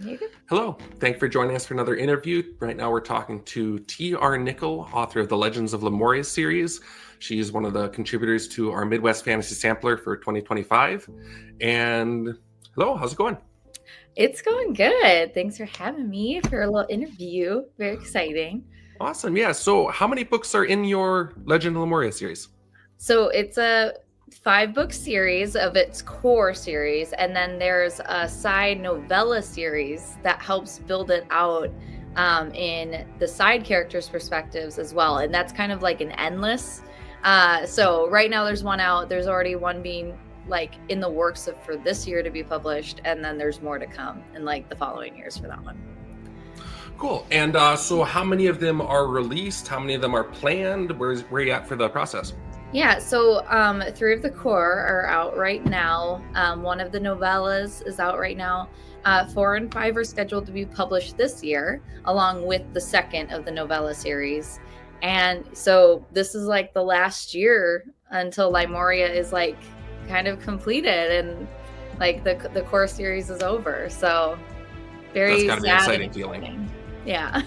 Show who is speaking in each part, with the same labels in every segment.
Speaker 1: You go.
Speaker 2: Hello. Thank you for joining us for another interview. Right now, we're talking to T.R. Nickel, author of the Legends of Linares series. She's one of the contributors to our Midwest Fantasy Sampler for 2025. And hello, how's it going?
Speaker 1: It's going good. Thanks for having me for a little interview. Very exciting.
Speaker 2: Awesome. Yeah. So, how many books are in your Legend of Linares series?
Speaker 1: So it's a 5-book series of its core series, and then there's a side novella series that helps build it out in the side characters' perspectives as well. And that's kind of like an endless. So right now there's one out. There's already one being like in the works for this year to be published, and then there's more to come in like the following years for that one.
Speaker 2: Cool. And so, how many of them are released? How many of them are planned? Where are you at for the process?
Speaker 1: Yeah, so 3 of the core are out right now. One of the novellas is out right now. 4 and 5 are scheduled to be published this year, along with the second of the novella series. And so this is like the last year until Limoria is like kind of completed and like the core series is over. So
Speaker 2: That's
Speaker 1: very
Speaker 2: got to be an
Speaker 1: sad and
Speaker 2: exciting feeling.
Speaker 1: exciting. Yeah.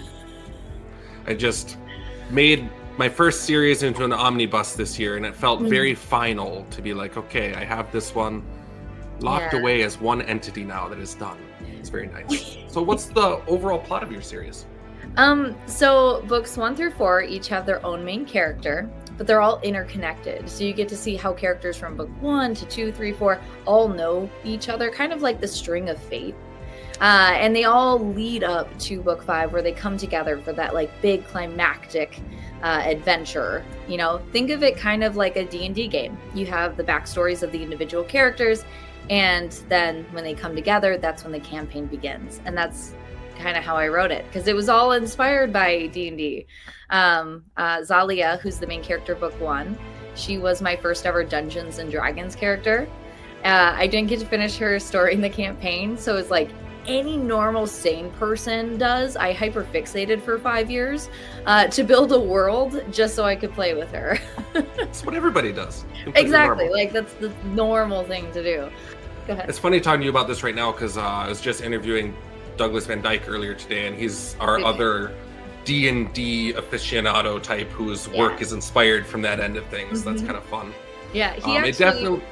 Speaker 2: I just made my first series into an omnibus this year, and it felt very final to be like, okay, I have this one locked
Speaker 1: Yeah.
Speaker 2: away as one entity now that is done. It's very nice. So what's the overall plot of your series?
Speaker 1: So books 1 through 4 each have their own main character, but they're all interconnected. So you get to see how characters from book 1 to 2, 3, 4 all know each other, kind of like the string of fate. And they all lead up to book 5, where they come together for that like big climactic adventure. You know, think of it kind of like a D&D game. You have the backstories of the individual characters, and then when they come together, that's when the campaign begins. And that's kind of how I wrote it, because it was all inspired by D&D. Zalia, who's the main character of book 1, she was my first ever Dungeons and Dragons character. I didn't get to finish her story in the campaign, so it's like any normal sane person does. I hyperfixated for 5 years to build a world just so I could play with her.
Speaker 2: That's what everybody does. Completely
Speaker 1: Exactly.
Speaker 2: normal.
Speaker 1: Like that's the normal thing to do. Go ahead.
Speaker 2: It's funny talking to you about this right now because I was just interviewing Douglas Van Dyke earlier today, and he's our
Speaker 1: Great.
Speaker 2: other D&D aficionado type whose work is inspired from that end of things. That's kind of fun.
Speaker 1: Yeah, he
Speaker 2: It definitely...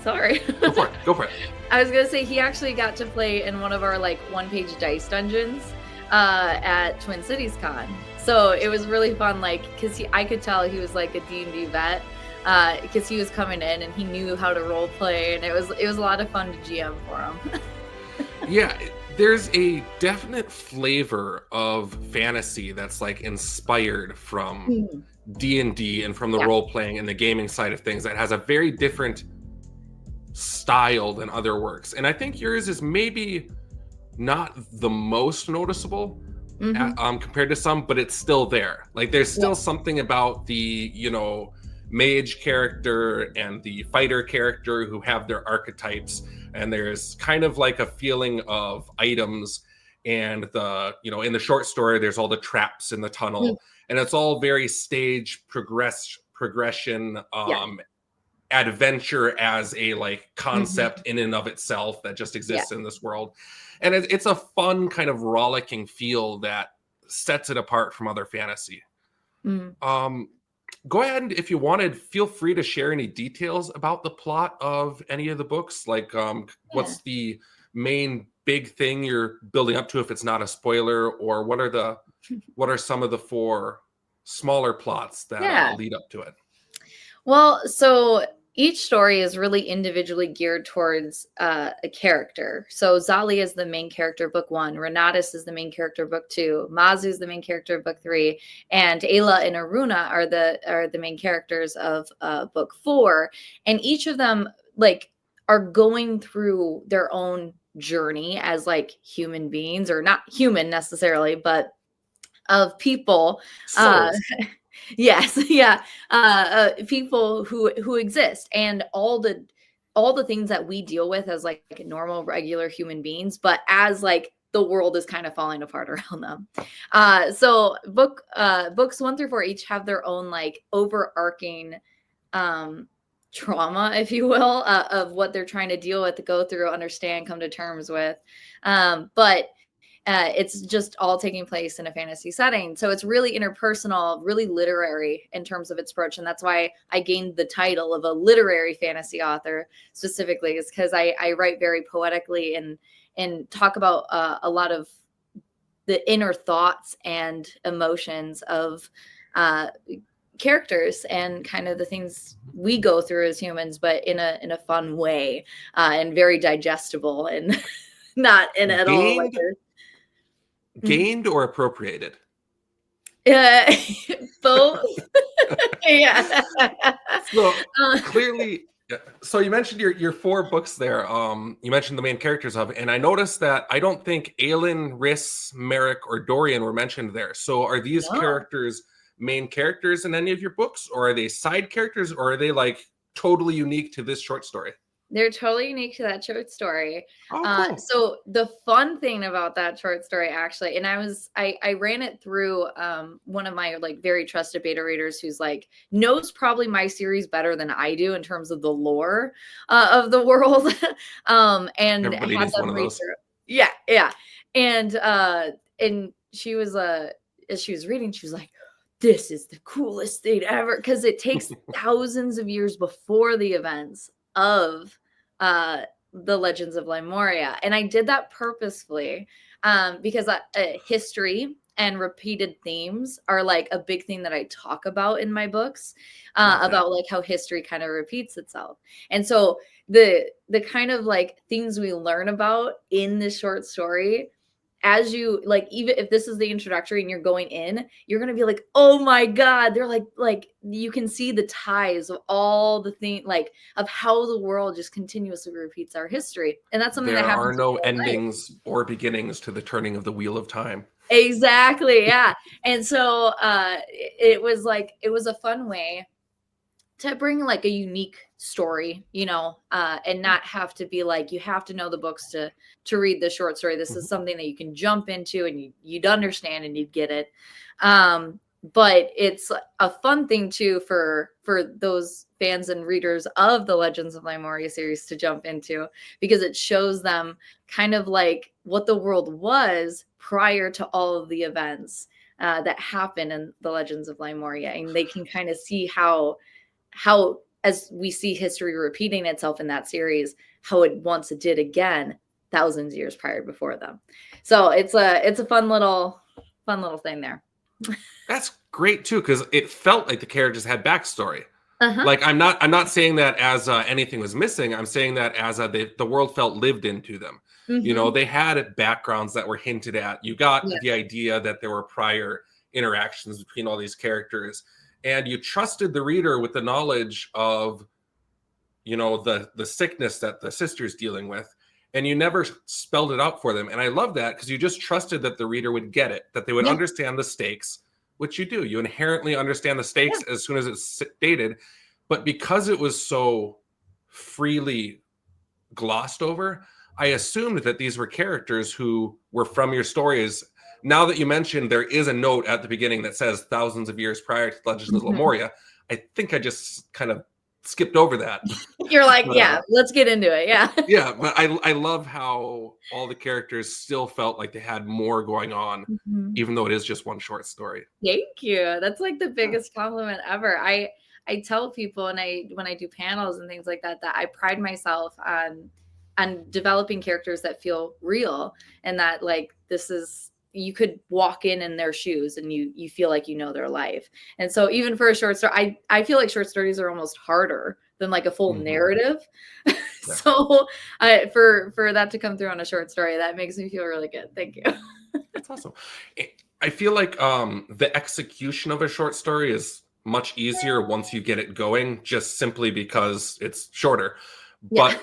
Speaker 1: Sorry.
Speaker 2: Go for it. Go for it.
Speaker 1: I was gonna say he actually got to play in one of our like 1-page dice dungeons at Twin Cities Con. So it was really fun, like, because I could tell he was like a D&D vet, because he was coming in and he knew how to role play, and it was a lot of fun to GM for him.
Speaker 2: Yeah, there's a definite flavor of fantasy that's like inspired from D&D and from the role playing and the gaming side of things that has a very different style than other works. And I think yours is maybe not the most noticeable compared to some, but it's still there. Like there's still something about the, mage character and the fighter character who have their archetypes, and there's kind of like a feeling of items, and the in the short story there's all the traps in the tunnel, and it's all very stage progression adventure as a like concept in and of itself that just exists in this world. And it's a fun kind of rollicking feel that sets it apart from other fantasy. Go ahead, and if you wanted, feel free to share any details about the plot of any of the books. Like, what's the main big thing you're building up to, if it's not a spoiler, or what are some of the 4 smaller plots that lead up to it?
Speaker 1: Well, so each story is really individually geared towards a character. So Zali is the main character of book 1. Renatus is the main character of book 2. Mazu is the main character of book 3. And Ayla and Aruna are the main characters of book 4. And each of them like are going through their own journey as like human beings, or not human necessarily, but of people. Yes, yeah. People who exist, and all the things that we deal with as like normal, regular human beings, but as like the world is kind of falling apart around them. So books 1 through 4 each have their own like overarching trauma, if you will, of what they're trying to deal with, go through, understand, come to terms with. But it's just all taking place in a fantasy setting. So it's really interpersonal, really literary in terms of its approach. And that's why I gained the title of a literary fantasy author specifically, is because I write very poetically and talk about a lot of the inner thoughts and emotions of characters and kind of the things we go through as humans, but in a fun way, and very digestible and not in at all like
Speaker 2: gained or appropriated?
Speaker 1: Both. Yeah.
Speaker 2: So clearly, so you mentioned your 4 books there. You mentioned the main characters of it, and I noticed that I don't think Aelin, Riss, Merrick, or Dorian were mentioned there. So are these characters main characters in any of your books, or are they side characters, or are they like totally unique to this short story?
Speaker 1: They're totally unique to that short story.
Speaker 2: Oh, cool.
Speaker 1: So the fun thing about that short story, actually, and I ran it through one of my like very trusted beta readers who's like knows probably my series better than I do in terms of the lore of the world. And
Speaker 2: everybody needs one of those.
Speaker 1: Yeah, yeah. And she was as she was reading, she was like, this is the coolest thing ever, because it takes thousands of years before the events of the Legends of Lemuria. And I did that purposefully because history and repeated themes are like a big thing that I talk about in my books, about like how history kind of repeats itself. And so the kind of like things we learn about in this short story, as you like, even if this is the introductory and you're going in, you're going to be like, oh my God, they're like you can see the ties of all the things, like of how the world just continuously repeats our history. And that's something that happens.
Speaker 2: There are no endings or beginnings to the turning of the wheel of time.
Speaker 1: Exactly. Yeah. And so it was a fun way to bring like a unique story, you know, and not have to be like, you have to know the books to read the short story. This is something that you can jump into and you'd understand and you'd get it. But it's a fun thing too for those fans and readers of the Legends of Lemuria series to jump into, because it shows them kind of like what the world was prior to all of the events that happen in the Legends of Lemuria, and they can kind of see how as we see history repeating itself in that series, how it once did again thousands of years prior before them. So it's a fun little thing there.
Speaker 2: That's great too, because it felt like the characters had backstory. Like I'm not saying that as anything was missing. I'm saying that as the world felt lived into them. You know, they had backgrounds that were hinted at. You got the idea that there were prior interactions between all these characters, and you trusted the reader with the knowledge of, you know, the sickness that the sister's dealing with, and you never spelled it out for them. And I love that, because you just trusted that the reader would get it, that they would understand the stakes, which you do. You inherently understand the stakes as soon as it's stated. But because it was so freely glossed over, I assumed that these were characters who were from your stories. Now that you mentioned there is a note at the beginning that says thousands of years prior to Legends of Lemuria, I think I just kind of skipped over that.
Speaker 1: You're like, let's get into it. Yeah.
Speaker 2: Yeah, but I love how all the characters still felt like they had more going on, even though it is just one short story.
Speaker 1: Thank you. That's like the biggest compliment ever. I tell people, and when I do panels and things like that I pride myself on developing characters that feel real, and that like this is, you could walk in their shoes and you feel like you know their life. And so even for a short story, I feel like short stories are almost harder than like a full narrative. So for that to come through on a short story, that makes me feel really good. Thank you.
Speaker 2: That's awesome. I feel like the execution of a short story is much easier once you get it going, just simply because it's shorter. But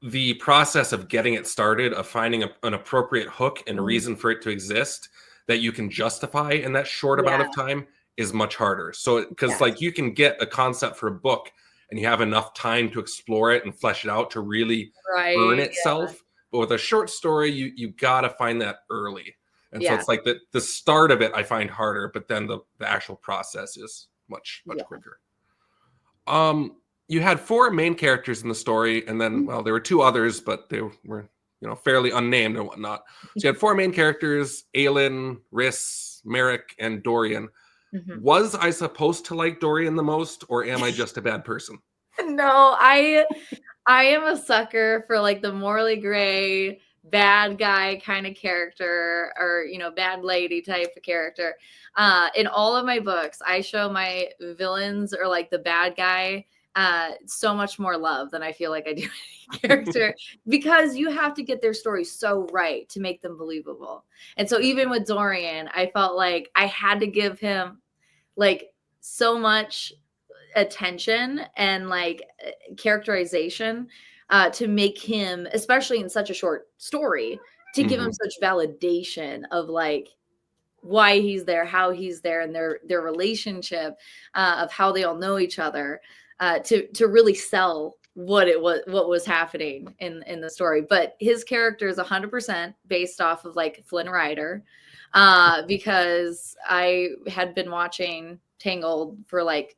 Speaker 2: the process of getting it started, of finding an appropriate hook and a reason for it to exist that you can justify in that short amount of time is much harder. So, because like you can get a concept for a book and you have enough time to explore it and flesh it out to really earn itself. But with a short story, you got to find that early. And so it's like the start of it I find harder, but then the actual process is much quicker. you had 4 main characters in the story, and then, well, there were 2 others, but they were, fairly unnamed and whatnot. So you had 4 main characters: Aelin, Rhys, Merrick, and Dorian.
Speaker 1: Mhm.
Speaker 2: Was I supposed to like Dorian the most, or am I just a bad person?
Speaker 1: No, I am a sucker for like the morally gray bad guy kind of character, or bad lady type of character. In all of my books, I show my villains or like the bad guy so much more love than I feel like I do any character, because you have to get their story so right to make them believable. And so even with Dorian, I felt like I had to give him like so much attention and like characterization to make him, especially in such a short story, to give him such validation of like why he's there, how he's there, and their relationship, of how they all know each other, to really sell what was happening in the story. But his character is 100% based off of like Flynn Rider, because I had been watching Tangled for like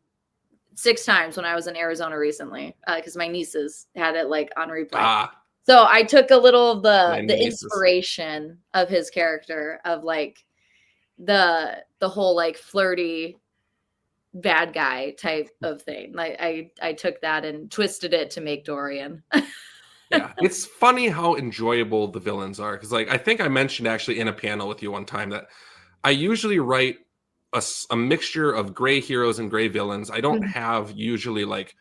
Speaker 1: 6 times when I was in Arizona recently, because my nieces had it like on replay. So I took a little of the inspiration of his character, of like the whole like flirty bad guy type of thing. Like I took that and twisted it to make Dorian.
Speaker 2: Yeah, it's funny how enjoyable the villains are, because like I think I mentioned actually in a panel with you one time that I usually write a mixture of gray heroes and gray villains. I don't have usually like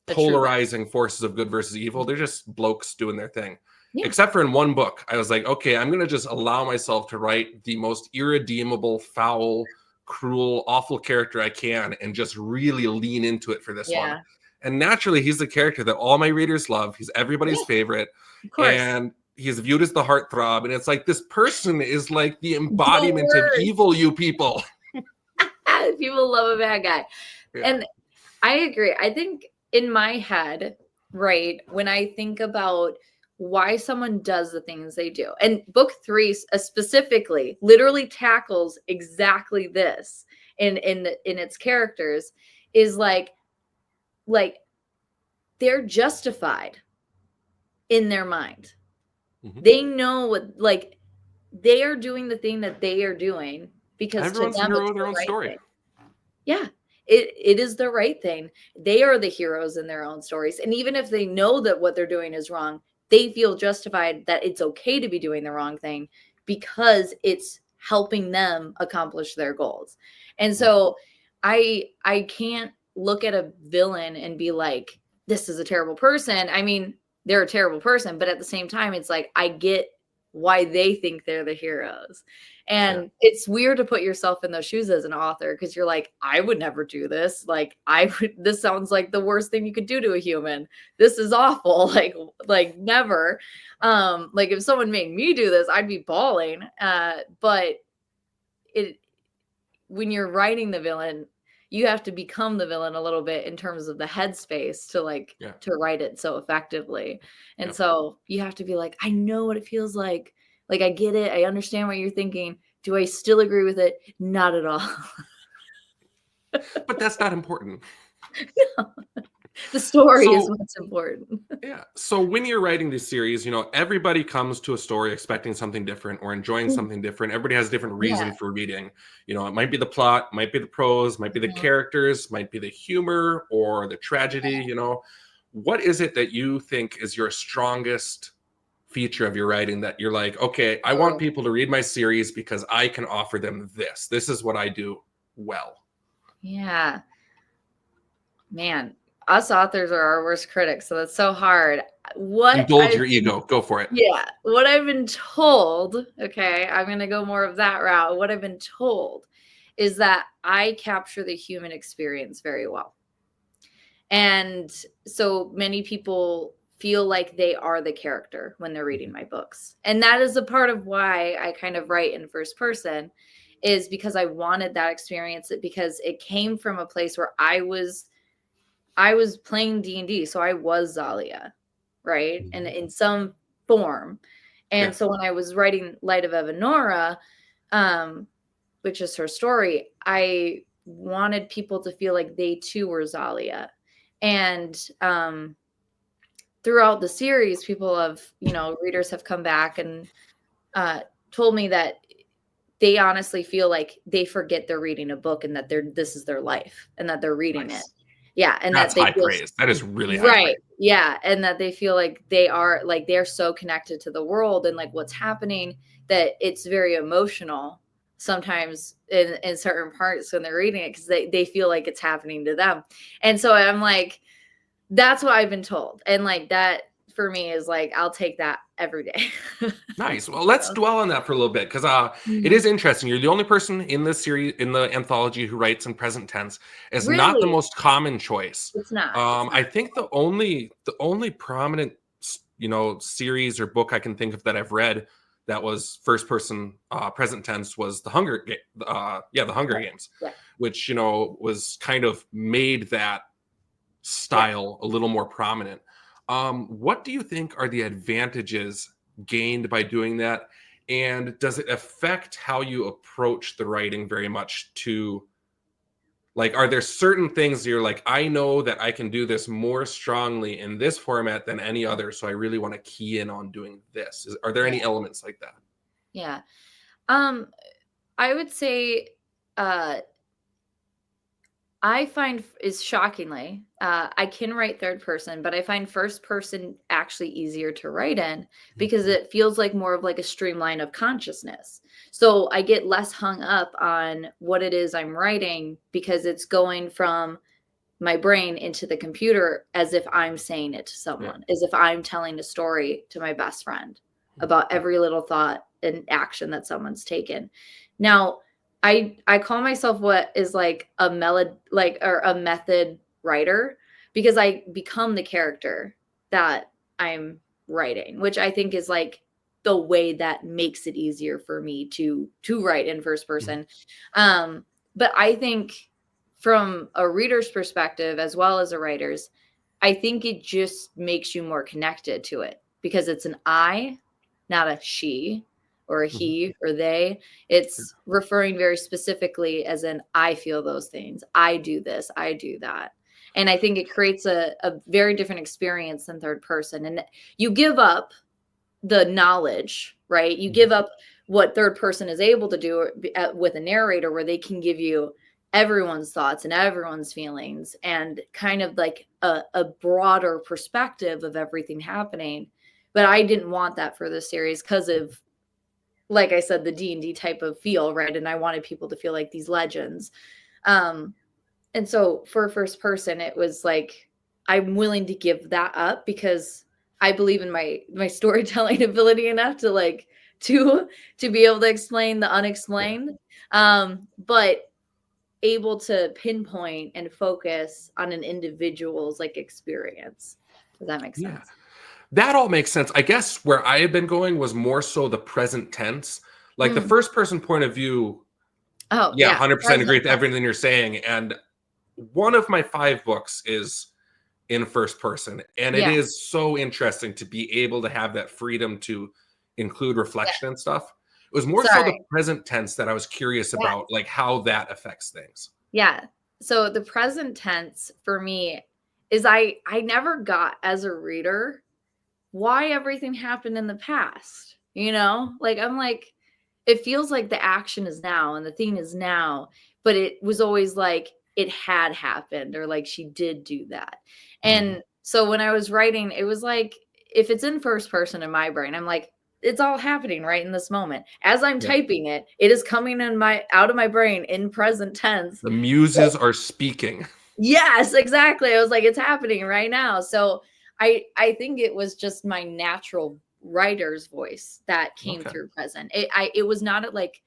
Speaker 2: polarizing forces of good versus evil. They're just blokes doing their thing. Yeah. Except for in one book, I was like, okay, I'm going to just allow myself to write the most irredeemable, foul, cruel, awful character I can and just really lean into it for this one. And naturally, he's the character that all my readers love. He's everybody's favorite. Of course. And he's viewed as the heartthrob. And it's like, this person is like the embodiment of evil, you people.
Speaker 1: People love a bad guy. Yeah. And I agree. I think in my head, right, when I think about why someone does the things they do, and book 3 specifically literally tackles exactly this in its characters, is like they're justified in their mind. They know what, like, they are doing the thing that they are doing because
Speaker 2: everyone's
Speaker 1: to them
Speaker 2: a hero
Speaker 1: it's
Speaker 2: of their own
Speaker 1: right
Speaker 2: story.
Speaker 1: thing. Yeah. It is the right thing. They are the heroes in their own stories. And even if they know that what they're doing is wrong, they feel justified that it's okay to be doing the wrong thing because it's helping them accomplish their goals. And so I can't look at a villain and be like, this is a terrible person. I mean, they're a terrible person, but at the same time, it's like, I get why they think they're the heroes. And it's weird to put yourself in those shoes as an author, because you're like, I would never do this. Like, this sounds like the worst thing you could do to a human. This is awful. Like never. Like if someone made me do this, I'd be bawling. But when you're writing the villain, you have to become the villain a little bit in terms of the headspace to write it so effectively. And so you have to be like, I know what it feels like. Like, I get it. I understand what you're thinking. Do I still agree with it? Not at all.
Speaker 2: But that's not important.
Speaker 1: No. The story is what's important.
Speaker 2: Yeah. So when you're writing this series, everybody comes to a story expecting something different or enjoying something different. Everybody has a different reason for reading. It might be the plot, might be the prose, might be the characters, might be the humor or the tragedy. What is it that you think is your strongest feature of your writing that you're like, okay, I want people to read my series because I can offer them this. This is what I do well.
Speaker 1: Yeah. Man, us authors are our worst critics, so that's so hard.
Speaker 2: Indulge your ego. Go for it.
Speaker 1: Yeah. What I've been told, okay, I'm going to go more of that route. What I've been told is that I capture the human experience very well. And so many people feel like they are the character when they're reading my books. And that is a part of why I kind of write in first person, is because I wanted that experience, because it came from a place where I was playing D&D. So I was Zalia, right? And in some form. And so when I was writing Light of Evanora, which is her story, I wanted people to feel like they too were Zalia. And throughout the series, people have, readers have come back and told me that they honestly feel like they forget they're reading a book and that this is their life and that they're reading it. Yeah. And
Speaker 2: that's
Speaker 1: that they
Speaker 2: high
Speaker 1: feel
Speaker 2: praise. That is really high
Speaker 1: right.
Speaker 2: praise.
Speaker 1: Yeah. And that they feel like they're so connected to the world and like what's happening that it's very emotional sometimes in certain parts when they're reading it because they feel like it's happening to them. And so I'm like, that's what I've been told. And like that for me is like, I'll take that every day.
Speaker 2: Nice. Well, let's dwell on that for a little bit because it is interesting. You're the only person in this series, in the anthology, who writes in present tense. It's not the
Speaker 1: Really?
Speaker 2: most common choice.
Speaker 1: It's not.
Speaker 2: I think the only prominent, series or book I can think of that I've read that was first person present tense was the Hunger Games, which was kind of made that style a little more prominent. What do you think are the advantages gained by doing that, and does it affect how you approach the writing very much? To like, are there certain things you're like, I know that I can do this more strongly in this format than any other, so I really want to key in on doing this? Are there any elements like that?
Speaker 1: Yeah. I would say I find is shockingly, I can write third person, but I find first person actually easier to write in because it feels like more of like a streamline of consciousness. So I get less hung up on what it is I'm writing because it's going from my brain into the computer as if I'm saying it to someone, as if I'm telling a story to my best friend about every little thought and action that someone's taken. Now, I call myself what is like a method writer because I become the character that I'm writing, which I think is like the way that makes it easier for me to write in first person. But I think from a reader's perspective as well as a writer's, I think it just makes you more connected to it because it's an I, not a she or a he or they. It's referring very specifically as in I feel those things. I do this, I do that. And I think it creates a very different experience than third person. And you give up the knowledge, right? You give up what third person is able to do with a narrator where they can give you everyone's thoughts and everyone's feelings and kind of like a broader perspective of everything happening. But I didn't want that for this series because of, like I said, the D&D type of feel, right? And I wanted people to feel like these legends. And so for first person, it was like, I'm willing to give that up because I believe in my storytelling ability enough to like, to be able to explain the unexplained, but able to pinpoint and focus on an individual's like experience. Does that make sense?
Speaker 2: That all makes sense. I guess where I had been going was more so the present tense, like the first person point of view. Oh, yeah, 100% agree with everything you're saying. And one of my 5 books is in first person, and it is so interesting to be able to have that freedom to include reflection and stuff. It was more so the present tense that I was curious about, like how that affects things.
Speaker 1: Yeah. So the present tense for me is I never got as a reader why everything happened in the past, like I'm like, it feels like the action is now and the thing is now, but it was always like it had happened or like she did do that. And so when I was writing, it was like, if it's in first person in my brain, I'm like, it's all happening right in this moment. As I'm typing it, it is coming out of my brain in present tense.
Speaker 2: The muses are speaking.
Speaker 1: Yes, exactly. I was like, it's happening right now. So I think it was just my natural writer's voice that came through present. It was not like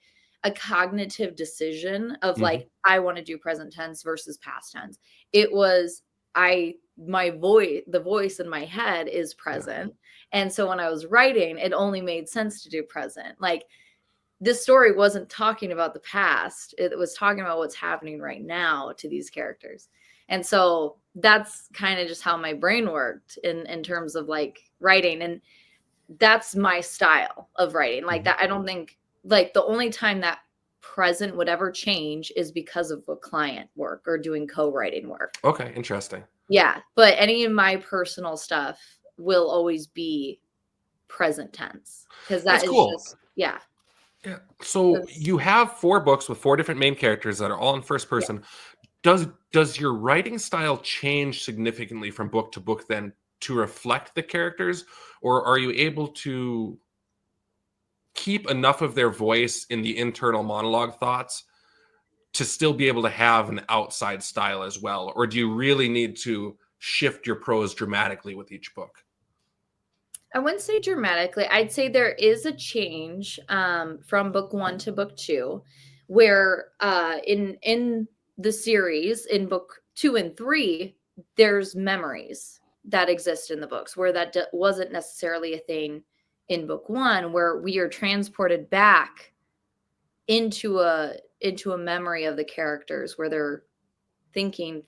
Speaker 1: a cognitive decision of like, I want to do present tense versus past tense. It was the voice in my head is present. And so when I was writing, it only made sense to do present. Like this story wasn't talking about the past. It was talking about what's happening right now to these characters. And so that's kind of just how my brain worked in terms of like writing. And that's my style of writing. Like that, I don't think like the only time that present would ever change is because of a client work or doing co-writing work.
Speaker 2: Okay, interesting.
Speaker 1: Yeah, but any of my personal stuff will always be present tense because
Speaker 2: That's
Speaker 1: that is
Speaker 2: cool.
Speaker 1: just yeah.
Speaker 2: Yeah. So you have 4 books with 4 different main characters that are all in first
Speaker 1: Yeah.
Speaker 2: person. Does your writing style change significantly from book to book then to reflect the characters, or are you able to keep enough of their voice in the internal monologue thoughts to still be able to have an outside style as well, or do you really need to shift your prose dramatically with each book?
Speaker 1: I wouldn't say dramatically. I'd say there is a change from book 1 to book 2, where in the series in book 2 and 3, there's memories that exist in the books where that wasn't necessarily a thing in book 1, where we are transported back into a memory of the characters where they're thinking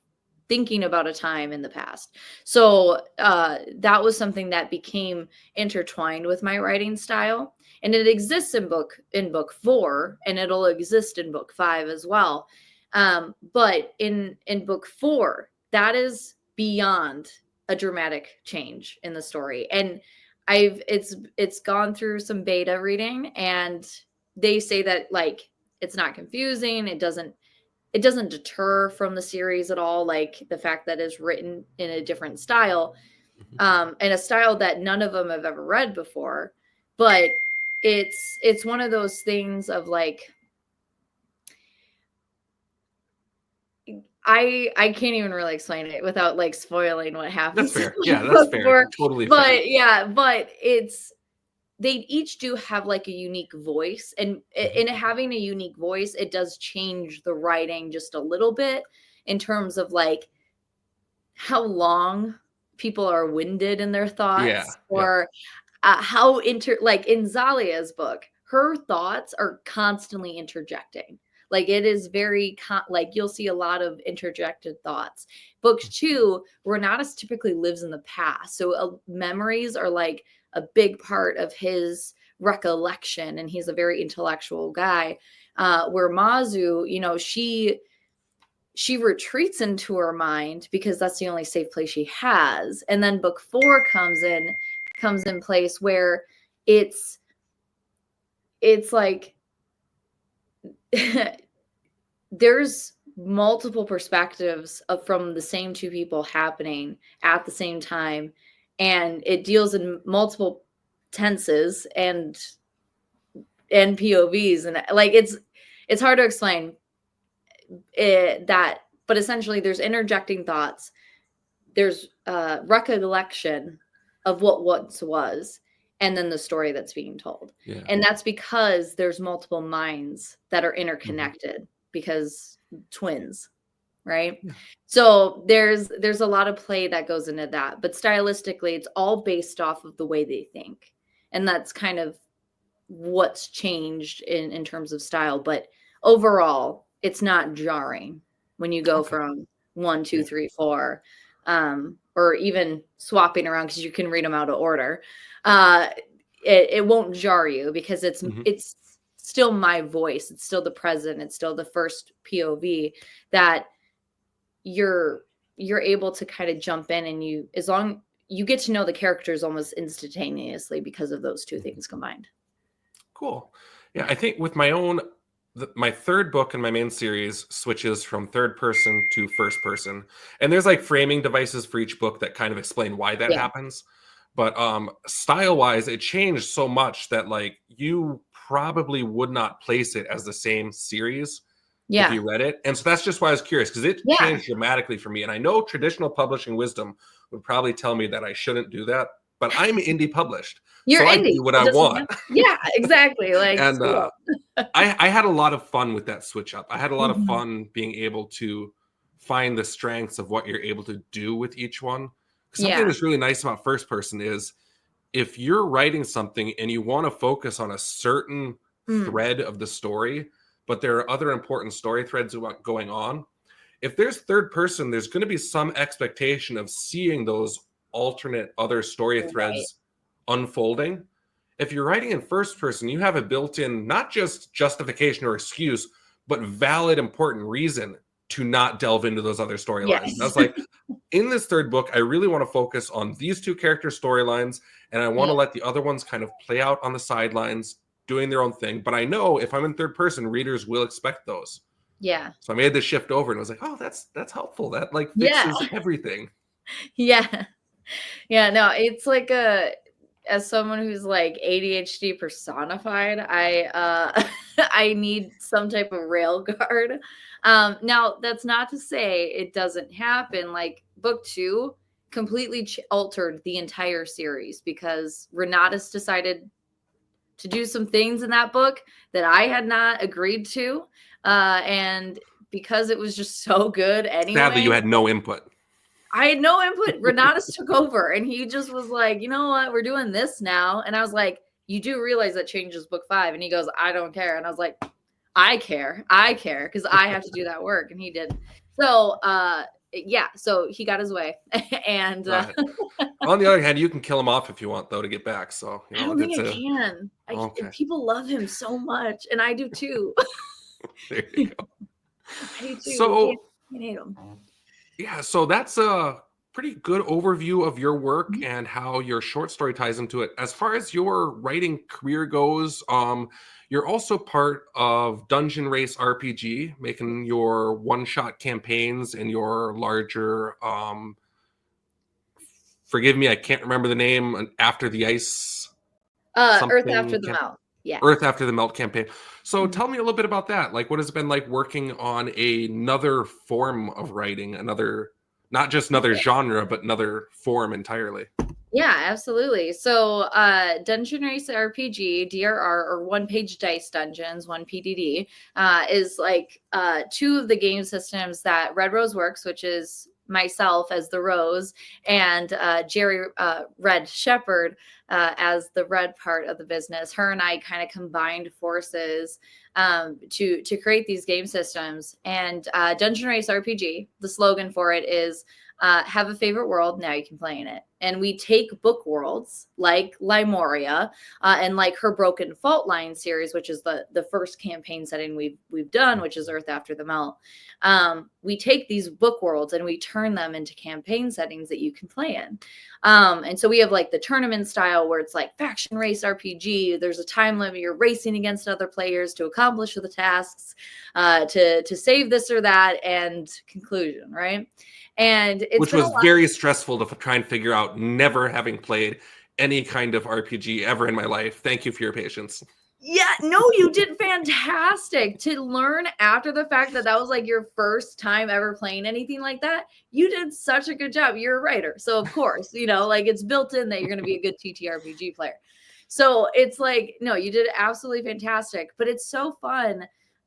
Speaker 1: about a time in the past. So that was something that became intertwined with my writing style, and it exists in book 4, and it'll exist in book 5 as well. But in book 4, that is beyond a dramatic change in the story, and it's gone through some beta reading, and they say that like it's not confusing, it doesn't deter from the series at all, like the fact that it's written in a different style,
Speaker 2: Mhm.
Speaker 1: and a style that none of them have ever read before. But it's one of those things of like I can't even really explain it without like spoiling what
Speaker 2: That's
Speaker 1: happens in
Speaker 2: fair. Yeah, that's
Speaker 1: book
Speaker 2: fair.
Speaker 1: 4.
Speaker 2: Totally fair.
Speaker 1: But yeah, but it's they each do have like a unique voice, and
Speaker 2: Mhm.
Speaker 1: in having a unique voice, it does change the writing just a little bit in terms of like how long people are winded in their
Speaker 2: Yeah,
Speaker 1: thoughts,
Speaker 2: yeah.
Speaker 1: or like in Zalia's book, her thoughts are constantly interjecting. Like it is very like you'll see a lot of interjected thoughts. Book 2, Renatus typically lives in the past, so memories are like a big part of his recollection, and he's a very intellectual guy. Where Mazu, she retreats into her mind because that's the only safe place she has. And then book 4 comes in place where it's like there's multiple perspectives from the same two people happening at the same time, and it deals in multiple tenses and povs, and like it's hard to explain that, but essentially there's interjecting thoughts, there's recollection of what once was, and then the story that's being told.
Speaker 2: Yeah.
Speaker 1: And that's because there's multiple minds that are
Speaker 2: Mhm.
Speaker 1: interconnected because twins, right?
Speaker 2: Yeah.
Speaker 1: So there's a lot of play that goes into that, but stylistically it's all based off of the way they think. And that's kind of what's changed in terms of style, but overall it's not jarring when you go
Speaker 2: Okay.
Speaker 1: from 1 2
Speaker 2: Yeah.
Speaker 1: 3 4, or even swapping around because you can read them out of order. It won't jar you because
Speaker 2: Mhm.
Speaker 1: it's still my voice, it's still the present, it's still the first POV that you're able to kind of jump in, and as long you get to know the characters almost instantaneously because of those two
Speaker 2: Mhm.
Speaker 1: things combined.
Speaker 2: Cool. Yeah, I think with my third book in my main series switches from third person to first person. And there's like framing devices for each book that kind of explain why that
Speaker 1: Yeah.
Speaker 2: happens. But style-wise, it changed so much that like you probably would not place it as the same series if
Speaker 1: Yeah.
Speaker 2: you read it. And so that's just why I was curious because it
Speaker 1: Yeah.
Speaker 2: changed dramatically for me. And I know traditional publishing wisdom would probably tell me that I shouldn't do that, but I'm indie published.
Speaker 1: You're
Speaker 2: So I
Speaker 1: indie.
Speaker 2: do what
Speaker 1: It
Speaker 2: I
Speaker 1: doesn't
Speaker 2: want.
Speaker 1: matter. Yeah, exactly. Like,
Speaker 2: And
Speaker 1: cool.
Speaker 2: I had a lot of fun with that switch up. I had a lot of
Speaker 1: Mhm.
Speaker 2: fun being able to find the strengths of what you're able to do with each one. 'Cause something
Speaker 1: Yeah.
Speaker 2: that's really nice about first person is if you're writing something and you want to focus on a certain
Speaker 1: Mm.
Speaker 2: thread of the story, but there are other important story threads going on. If there's third person, there's going to be some expectation of seeing those alternate other story
Speaker 1: Right.
Speaker 2: threads unfolding. If you're writing in first person, you have a built-in not just justification or excuse, but valid important reason to not delve into those other storylines. And I
Speaker 1: Yes.
Speaker 2: was like, in this third book, I really want to focus on these two character storylines, and I want to let the other ones kind of play out on the sidelines, doing their own thing. But I know if I'm in third person, readers will expect those.
Speaker 1: Yeah.
Speaker 2: So I made the shift over, and I was like, oh, that's helpful. That like fixes everything.
Speaker 1: Yeah. Yeah. No, it's like as someone who's like ADHD personified, I need some type of rail guard. Now that's not to say it doesn't happen. Like book 2 completely altered the entire series because Renatus decided to do some things in that book that I had not agreed to. And because it was just so good anyway.
Speaker 2: Sadly, you had no input.
Speaker 1: I had no input. Renatus took over and he just was like, you know what? We're doing this now. And I was like, you do realize that changes book 5. And he goes, I don't care. And I was like, I care because I have to do that work. And he did. So, yeah, so he got his way. And
Speaker 2: on the other hand, you can kill him off if you want, though, to get back. So
Speaker 1: I don't think I can.
Speaker 2: Okay.
Speaker 1: People love him so much, and I do too.
Speaker 2: There you go.
Speaker 1: I do too.
Speaker 2: So,
Speaker 1: I hate him.
Speaker 2: Yeah, so that's a pretty good overview of your work and how your short story ties into it. As far as your writing career goes, you're also part of Dungeon Race RPG, making your one-shot campaigns and your larger, forgive me, I can't remember the name, After the Ice.
Speaker 1: Earth After the Melt. Yeah.
Speaker 2: Earth After the Melt campaign. So tell me a little bit about that. Like, what has it been like working on another form of writing, not just another genre, but another form entirely?
Speaker 1: Yeah, absolutely. So Dungeon Race RPG, DRR, or one-page dice dungeons, 1PDD, is like 2 of the game systems that Red Rose Works, which is myself as the Rose, and Jerry Red Shepherd as the red part of the business. Her and I kind of combined forces to create these game systems. And Dungeon Race RPG, the slogan for it is have a favorite world, now you can play in it. And we take book worlds like Limoria and like her Broken Fault Line series, which is the first campaign setting we've done, which is Earth After the Melt. We take these book worlds and we turn them into campaign settings that you can play in. And so we have like the tournament style where it's like faction race RPG. There's a time limit. You're racing against other players to accomplish the tasks, to save this or that, and conclusion, right? And
Speaker 2: which was very stressful to try and figure out, never having played any kind of RPG ever in my life. Thank you for your patience.
Speaker 1: Yeah, no, you did fantastic. To learn after the fact that was like your first time ever playing anything like that, you did such a good job. You're a writer. So of course, like it's built in that you're going to be a good TTRPG player. So it's like, no, you did absolutely fantastic. But it's so fun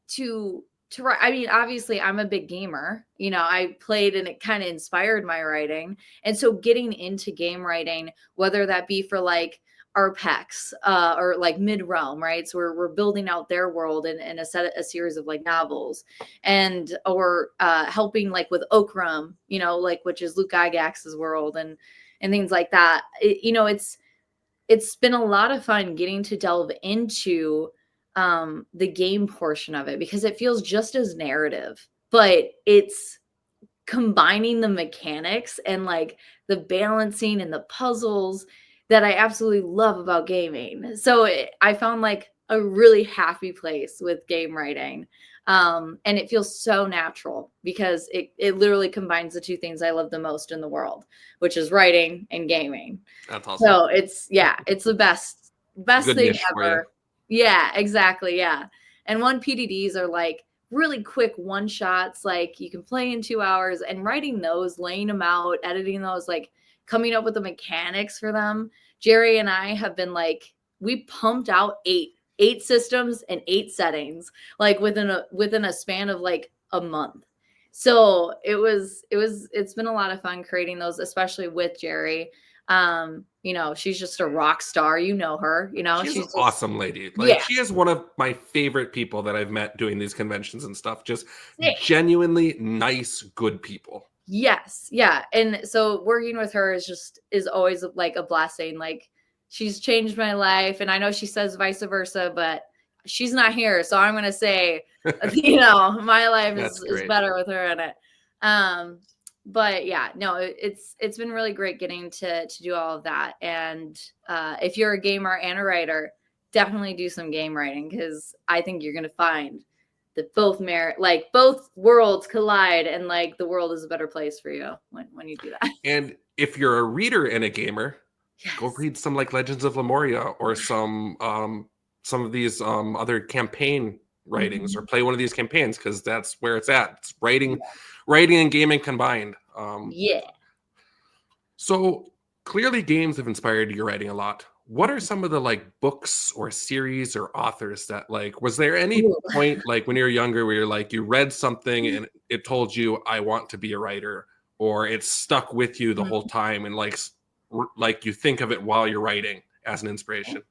Speaker 1: to write. I mean, obviously I'm a big gamer, I played and it kind of inspired my writing. And so getting into game writing, whether that be for like our PECs or like mid-realm, right? So we're building out their world in a series of like novels, and or helping like with Okram, like which is Luke Gygax's world and things like that. It's been a lot of fun getting to delve into the game portion of it because it feels just as narrative, but it's combining the mechanics and like the balancing and the puzzles that I absolutely love about gaming. So I found like a really happy place with game writing. And it feels so natural because it literally combines the 2 things I love the most in the world, which is writing and gaming.
Speaker 2: That's awesome.
Speaker 1: So it's the best
Speaker 2: Good
Speaker 1: thing ever. Yeah, exactly. Yeah. And 1PDDs are like really quick one shots. Like you can play in 2 hours, and writing those, laying them out, editing those, like coming up with the mechanics for them. Jerry and I have been like, we pumped out 8 systems and 8 settings, like within a span of like a month. So it's been a lot of fun creating those, especially with Jerry. She's just a rock star. Her,
Speaker 2: she's an awesome lady. Like she is one of my favorite people that I've met doing these conventions and stuff. Just genuinely nice, good people.
Speaker 1: Yes. Yeah. And so working with her is always like a blessing. Like she's changed my life. And I know she says vice versa, but she's not here. So I'm going to say, my life is better with her in it. but yeah, no, it's been really great getting to do all of that. And if you're a gamer and a writer, definitely do some game writing, because I think you're gonna find that both both worlds collide, and like the world is a better place for you when you do that.
Speaker 2: And if you're a reader and a gamer, go
Speaker 1: Yes.
Speaker 2: read some like Legends of Lemuria or some of these other campaign writings, or
Speaker 1: Mhm.
Speaker 2: play one of these campaigns, because that's where it's at. It's writing and gaming combined.
Speaker 1: Yeah.
Speaker 2: So clearly games have inspired your writing a lot. What are some of the like books or series or authors that, like, was there any
Speaker 1: Ooh.
Speaker 2: point like when you were younger where you're like, you read something and it told you I want to be a writer, or it stuck with you the whole time, and like you think of it while you're writing as an inspiration?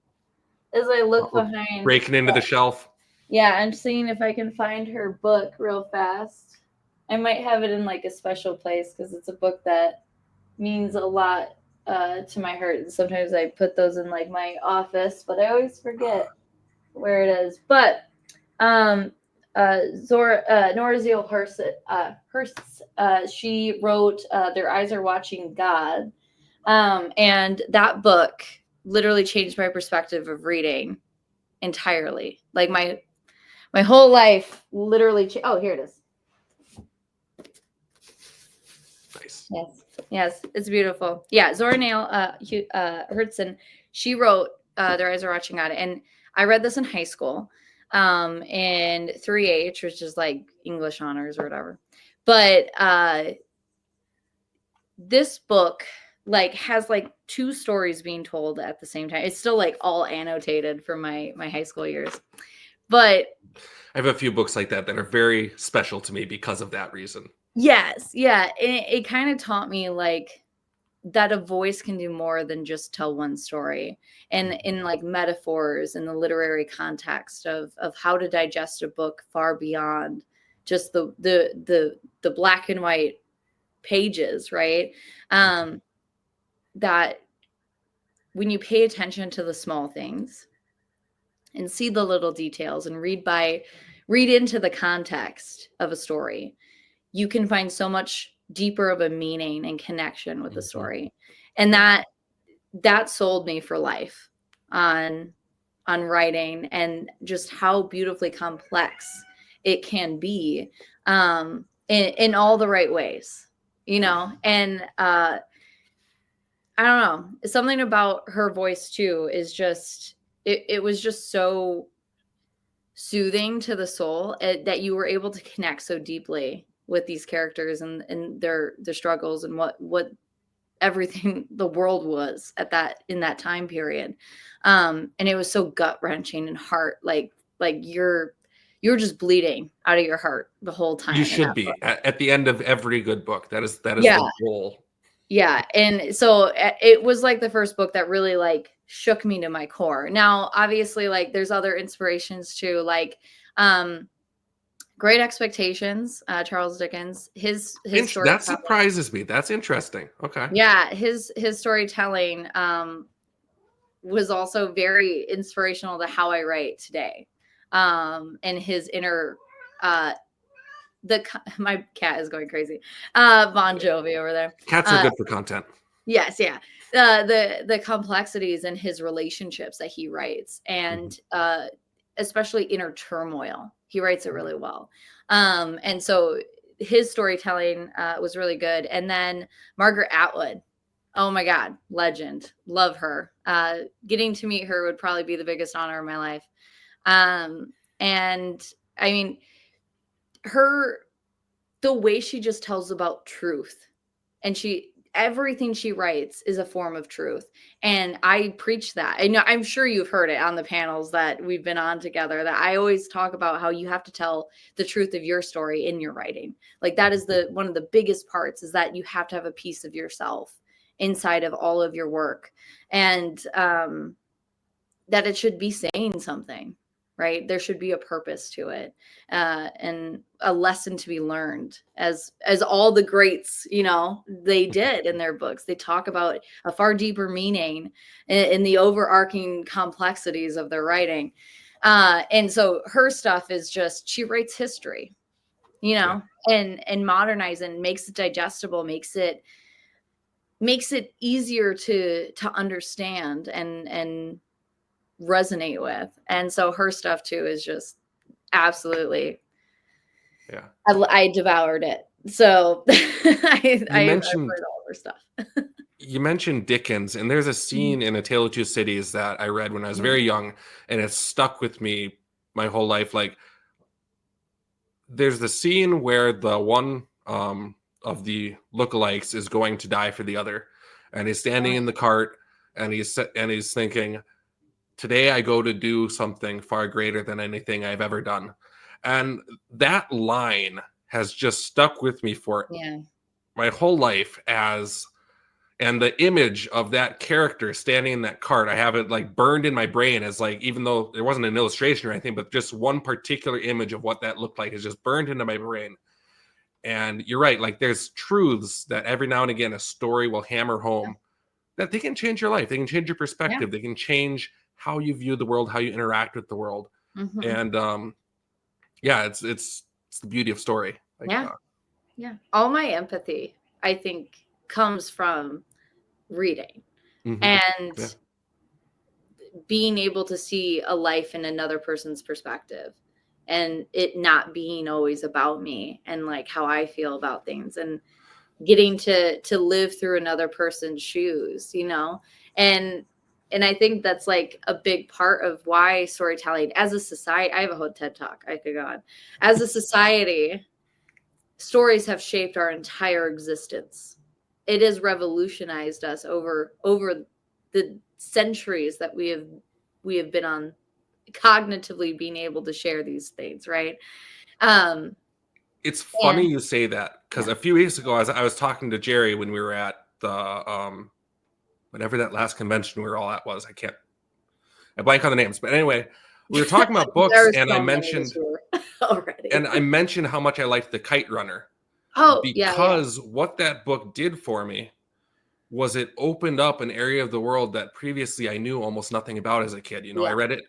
Speaker 1: As I look
Speaker 2: Or
Speaker 1: behind,
Speaker 2: breaking into the shelf.
Speaker 1: yeah, I'm seeing if I can find her book real fast. I might have it in like a special place, because it's a book that means a lot to my heart. And sometimes I put those in like my office, but I always forget where it is. But Nora Zeal Hurst, she wrote Their Eyes Are Watching God. And that book literally changed my perspective of reading entirely. Like my whole life literally oh, here it is.
Speaker 2: Nice.
Speaker 1: Yes, it's beautiful. Yeah, Zora Neale Hurston, she wrote Their Eyes Are Watching God, and I read this in high school, in 3H, which is like English honors or whatever. But this book like has like two stories being told at the same time. It's still like all annotated from my high school years, but
Speaker 2: I have a few books like that are very special to me because of that reason.
Speaker 1: yes, yeah, it kind of taught me like that a voice can do more than just tell one story, and in like metaphors in the literary context of how to digest a book far beyond just the black and white pages, right? That when you pay attention to the small things and see the little details and read into the context of a story, you can find so much deeper of a meaning and connection with the story. And that sold me for life on writing, and just how beautifully complex it can be, in all the right ways, and I don't know, something about her voice too is just it was just so soothing to the soul, that you were able to connect so deeply with these characters and their struggles, and what everything the world was in that time period. And it was so gut-wrenching and heart, like you're just bleeding out of your heart the whole
Speaker 2: You
Speaker 1: time in
Speaker 2: should
Speaker 1: that
Speaker 2: be
Speaker 1: book.
Speaker 2: at the end of every good book. That is
Speaker 1: Yeah.
Speaker 2: the goal.
Speaker 1: Yeah, and so it was like the first book that really like shook me to my core. Now, obviously, like there's other inspirations too, like Great Expectations, Charles Dickens, his story.
Speaker 2: That surprises me. That's interesting. Okay.
Speaker 1: Yeah, his storytelling was also very inspirational to how I write today. And his inner my cat is going crazy. Bon Jovi over there.
Speaker 2: Cats are good for content.
Speaker 1: Yes, yeah. The complexities in his relationships that he writes, and especially inner turmoil. He writes it really well. And so his storytelling was really good. And then Margaret Atwood. Oh my God, legend. Love her. Getting to meet her would probably be the biggest honor of my life. And I mean, the way she just tells about truth, and everything she writes is a form of truth. And I preach that. I know, I'm sure you've heard it on the panels that we've been on together, that I always talk about how you have to tell the truth of your story in your writing. Like that is one of the biggest parts, is that you have to have a piece of yourself inside of all of your work. And that it should be saying something, right? There should be a purpose to it, and a lesson to be learned, as all the greats, they did in their books. They talk about a far deeper meaning in the overarching complexities of their writing. And so her stuff is just, she writes history. you know, and modernize and makes it digestible, makes it easier to understand and resonate with. And so her stuff too is just absolutely, I devoured it. So I've read all of her stuff.
Speaker 2: You mentioned Dickens, and there's a scene in A Tale of Two Cities that I read when I was very young, and it stuck with me my whole life. Like, there's the scene where the one of the lookalikes is going to die for the other, and he's standing in the cart, and he's thinking, today I go to do something far greater than anything I've ever done. And that line has just stuck with me for my whole life and the image of that character standing in that cart, I have it like burned in my brain as like, even though there wasn't an illustration or anything, but just one particular image of what that looked like is just burned into my brain. And you're right. Like, there's truths that every now and again, a story will hammer home that they can change your life. They can change your perspective. They can change how you view the world, how you interact with the world. And it's the beauty of story. Like,
Speaker 1: all my empathy, I think, comes from reading and being able to see a life in another person's perspective, and it not being always about me and like how I feel about things, and getting to live through another person's shoes, you know. And I think that's like a big part of why storytelling as a society, I have a whole TED talk I could go on. As a society, stories have shaped our entire existence. It has revolutionized us over the centuries that we have been on, cognitively being able to share these things, right?
Speaker 2: It's funny you say that, because a few weeks ago, I was talking to Jerry when we were at the whatever that last convention we were all at was. I blank on the names, but anyway, we were talking about books, and I mentioned how much I liked The Kite Runner. Because what that book did for me was it opened up an area of the world that previously I knew almost nothing about as a kid. You know, I read it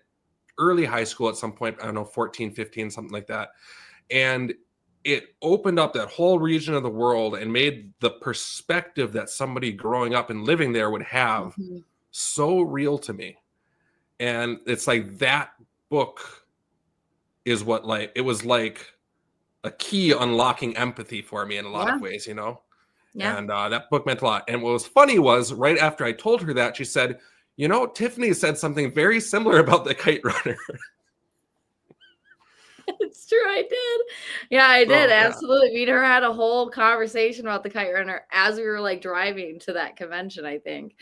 Speaker 2: early high school at some point, I don't know, 14, 15, something like that. And it opened up that whole region of the world and made the perspective that somebody growing up and living there would have so real to me. And it's like that book is what, like, it was like a key unlocking empathy for me in a lot of ways, you know? And that book meant a lot. And what was funny was right after I told her that, she said, you know, Tiffany said something very similar about The Kite Runner.
Speaker 1: It's true, I did. Yeah, I did. Absolutely. Me and her had a whole conversation about The Kite Runner as we were like driving to that convention, I think.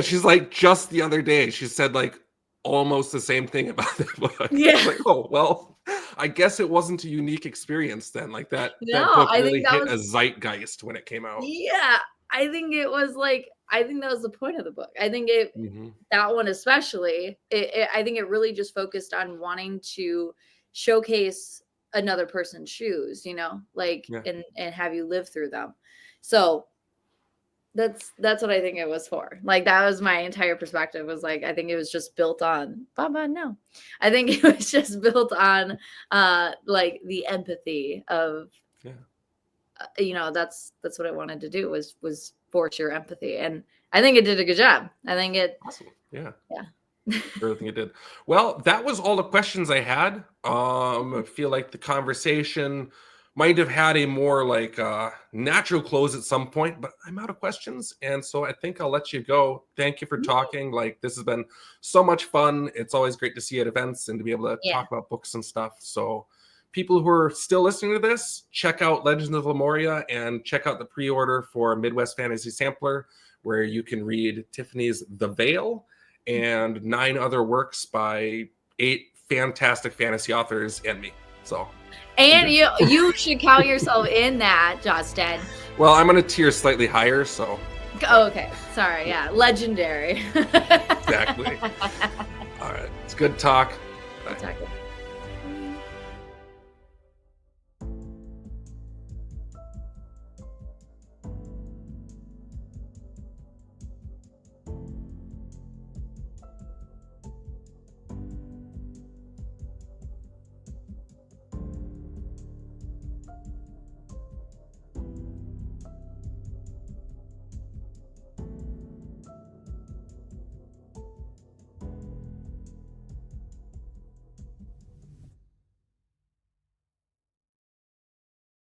Speaker 2: She's like, just the other day, she said like almost the same thing about that book. Yeah. Like, oh, well, I guess it wasn't a unique experience then. Like that book really hit a zeitgeist when it came out.
Speaker 1: Yeah, I think it was like, I think that was the point of the book. I think that one especially, I think it really just focused on wanting to showcase another person's shoes, you know, like, and have you live through them. So that's what I think it was for. Like, that was my entire perspective, was like, I think it was just built on I think it was just built on like the empathy of you know, that's what I wanted to do was force your empathy, and I think it did a good job. I think it
Speaker 2: awesome. I really think it did. Well, that was all the questions I had. I feel like the conversation might have had a more like natural close at some point, but I'm out of questions, and so I think I'll let you go. Thank you for talking. Like, this has been so much fun. It's always great to see you at events and to be able to talk about books and stuff. So people who are still listening to this, check out Legends of Lemuria and check out the pre-order for Midwest Fantasy Sampler, where you can read Tiffany's The Veil and 9 other works by 8 fantastic fantasy authors and me. So,
Speaker 1: and you should count yourself in that, Justin.
Speaker 2: Well, I'm going to tier slightly higher, so.
Speaker 1: Oh, okay. Sorry. Yeah. Legendary.
Speaker 2: Exactly. All right. It's good talk. Bye.